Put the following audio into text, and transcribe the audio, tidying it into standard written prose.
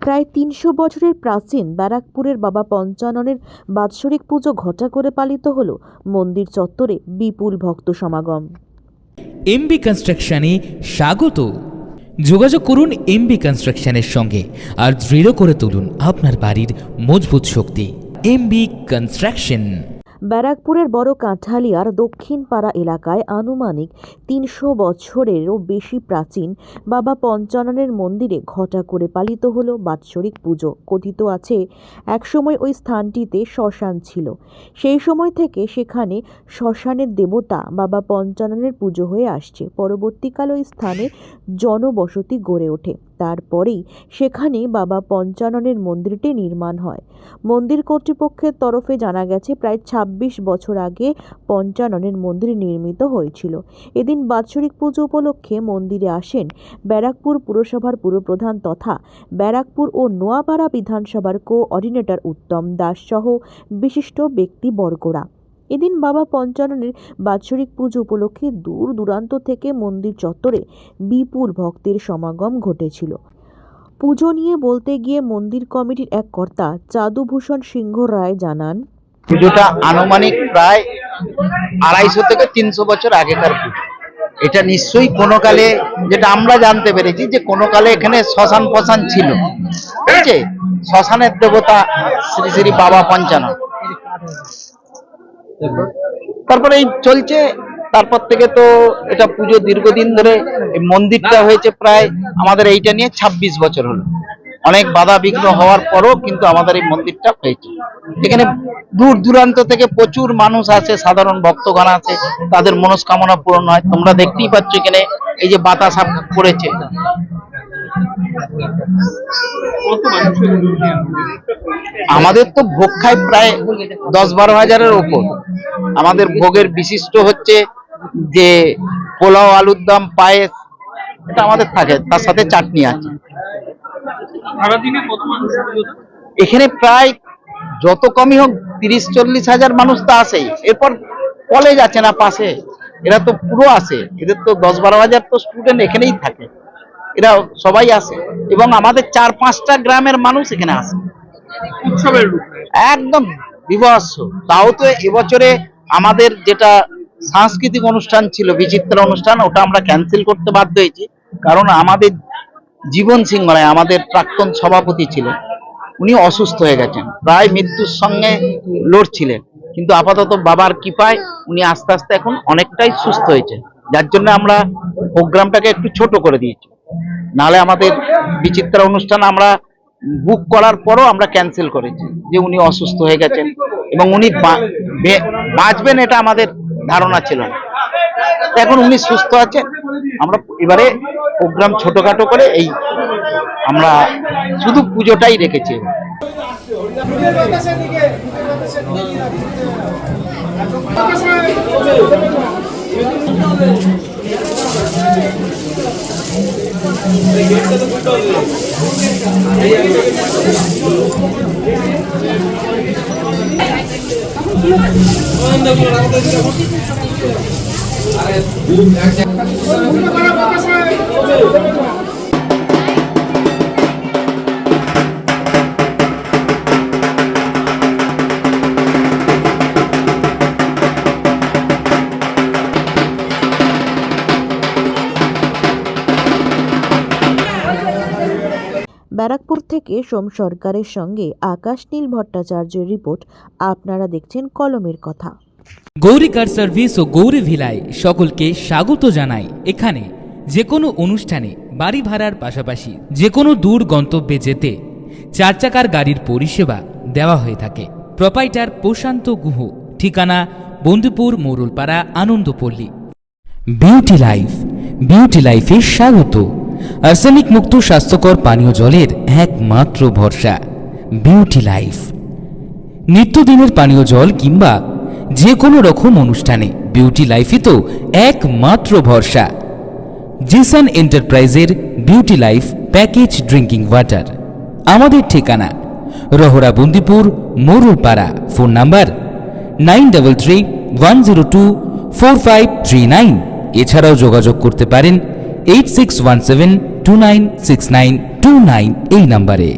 প্রায় ৩০০ বছরের প্রাচীন ব্যারাকপুরের বাবা পঞ্চাননের বাৎসরিক পুজো ঘটা করে পালিত হল মন্দির চত্বরে বিপুল ভক্ত সমাগম। এমবি কনস্ট্রাকশনে স্বাগত। যোগাযোগ করুন এমবি কনস্ট্রাকশনের সঙ্গে আর দৃঢ় করে তুলুন আপনার বাড়ির মজবুত শক্তি। MB construction. ব্যারাকপুরের বড় কাঁঠালিয়ার দক্ষিণ পাড়া এলাকায় আনুমানিক ৩০০ বছরেরও বেশি প্রাচীন বাবা পঞ্চাননের মন্দিরে ঘটা করে পালিত হলো বাৎসরিক পুজো। কথিত আছে একসময় ওই স্থানটিতে শ্মশান ছিল, সেই সময় থেকে সেখানে শ্মশানের দেবতা বাবা পঞ্চাননের পুজো হয়ে আসছে। পরবর্তীকালে ওই স্থানে জনবসতি গড়ে ওঠে, তারপরেই সেখানে বাবা পঞ্চাননের মন্দিরটি নির্মাণ হয়। মন্দির কর্তৃপক্ষের তরফে জানা গেছে প্রায় ২৬ বছর আগে পঞ্চাননের মন্দির নির্মিত হয়েছিল। এদিন বাৎসরিক পুজো উপলক্ষে মন্দিরে আসেন ব্যারাকপুর পুরসভার পুরপ্রধান তথা ব্যারাকপুর ও নোয়াপাড়া বিধানসভার কোঅর্ডিনেটর উত্তম দাস সহ বিশিষ্ট ব্যক্তিবর্গরা। এদিন বাবা পঞ্চাননের বাৎসরিক পুজো উপলক্ষে দূর দূরান্ত থেকে মন্দির চত্বরে বিপুল ভক্তের সমাগম ঘটেছিল। পুজো নিয়ে বলতে গিয়ে মন্দির কমিটির এক কর্তা চাঁদুভূষণ সিংহ রায় জানান, পুজোটা আনুমানিক প্রায় ২৫০ থেকে ৩০০ বছর আগেকার পুজো। এটা নিশ্চয়ই কোনো কালে, যেটা আমরা জানতে পেরেছি যে কোনো কালে এখানে শ্মশান ফশান ছিল, ঠিক আছে। শ্মশানের দেবতা শ্রী শ্রী বাবা পঞ্চানন। তারপরে এই চলছে, তারপর থেকে তো এটা পুজো দীর্ঘদিন ধরে। এই মন্দিরটা হয়েছে প্রায় আমাদের এইটা নিয়ে ২৬ বছর হলো। অনেক বাধা বিঘ্ন হওয়ার পরও কিন্তু আমাদের এই মন্দিরটা হয়েছে। এখানে দূর দূরান্ত থেকে প্রচুর মানুষ আসে, সাধারণ ভক্তগণ আছে, তাদের মনস্কামনা পূরণ হয়। তোমরা দেখতেই পাচ্ছ এখানে এই যে বাতাসা পড়েছে। আমাদের তো ভোগ খায় প্রায় ১০-১২ হাজারের উপর। আমাদের ভোগের বিশিষ্ট হচ্ছে যে পোলাও, আলুর দম, পায়েস, এটা আমাদের থাকে, তার সাথে চাটনি আছে। এখানে প্রায় যত কমই হোক ৩০-৪০ হাজার মানুষ তো আসেই। এরপর কলেজ আছে না পাশে, এরা তো পুরো আসে। এদের তো ১০-১২ হাজার তো স্টুডেন্ট এখানেই থাকে, এরা সবাই আসে। এবং আমাদের ৪-৫টা গ্রামের মানুষ এখানে আসে উৎসবের একদম বিভৎস। তাও তো এবছরে আমাদের যেটা সাংস্কৃতিক অনুষ্ঠান ছিল, বিচিত্র অনুষ্ঠান, ওটা আমরা ক্যান্সেল করতে বাধ্য হয়েছি। কারণ আমাদের জীবন সিংহরায় আমাদের প্রাক্তন সভাপতি ছিলেন, উনি অসুস্থ হয়ে গেছেন, প্রায় মৃত্যুর সঙ্গে লড়ছিলেন। কিন্তু আপাতত বাবার কৃপায় উনি আস্তে আস্তে এখন অনেকটাই সুস্থ হয়েছেন, যার জন্য আমরা প্রোগ্রামটাকে একটু ছোট করে দিয়েছি। নাহলে আমাদের বিচিত্র অনুষ্ঠান আমরা বুক করার পরও আমরা ক্যান্সেল করেছি, যে উনি অসুস্থ হয়ে গেছেন এবং উনি বাঁচবেন এটা আমাদের ধারণা ছিল না। এখন উনি সুস্থ আছেন, আমরা এবারে প্রোগ্রাম ছোটখাটো করে এই আমরা শুধু পুজোটাই রেখেছি। ব্যারাকপুর থেকে সোম সরকারের সঙ্গে আকাশ নীল ভট্টাচার্যের রিপোর্ট। আপনারা দেখছেন কলমের কথা। গৌরী কার সার্ভিস ও গৌরী ভিলায় সকলকে স্বাগত জানাই। এখানে যে কোনো অনুষ্ঠানে বাড়ি ভাড়ার পাশাপাশি যে কোনো দূর গন্তব্যে যেতে 4 চাকার গাড়ির পরিষেবা দেওয়া হয়ে থাকে। প্রোপাইটার প্রশান্ত গুহ, ঠিকানা Bandhupur, Morulpara, Anandapalli. Beauty life, beauty লাইফে স্বাগত। আর্সেনিক মুক্ত স্বাস্থ্যকর পানীয় জলের একমাত্র ভরসা বিউটি লাইফ। নিত্যদিনের পানীয় জল কিংবা যে কোনো রকম অনুষ্ঠানে বিউটি লাইফই তো একমাত্র ভরসা। জিসান এন্টারপ্রাইজের beauty life package drinking water. আমাদের ঠিকানা রহরা, বন্দিপুর, মোরুলপাড়া। Phone number 9331024539। এছাড়াও যোগাযোগ করতে পারেন 8617296929 এই নাম্বারে।